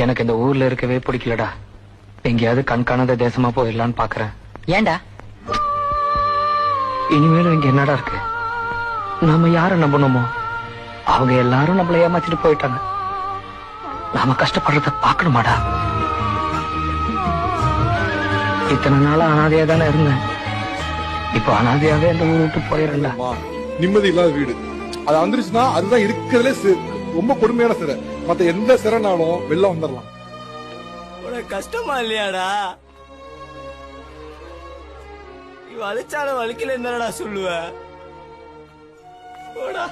எனக்கு இந்த ஊர்ல இருக்கவே பிடிக்கலடா. எங்கேயாவது கண்காணாத தேசமா போயிடலான்னு பாக்குறேன். ஏண்டா? இனிமேலும் இங்க என்னடா இருக்கு? நாம யார நம்பணுமோ அவங்க எல்லாரும் நம்மள ஏமாத்திட்டு போயிட்டாங்க. நாம கஷ்டப்படுறத பாக்கணுமாடா? இத்தனை நாளா அனாதையா தானே இருந்தேன். இப்ப அனாதையாவே இந்த ஊர் விட்டு போயிடல. நிம்மதி இல்லாத வீடு அது வந்துருச்சுன்னா அதுதான் இருக்கிறதுல ரொம்ப கொடுமையான சிறை. மத்த எந்த சிறைனாலும் வெளில வந்துடலாம். உனக்கு கஷ்டமா இல்லையாடா? நீ வலிச்சாலும் வலிக்கல என்னடா சொல்லுவ? போடா.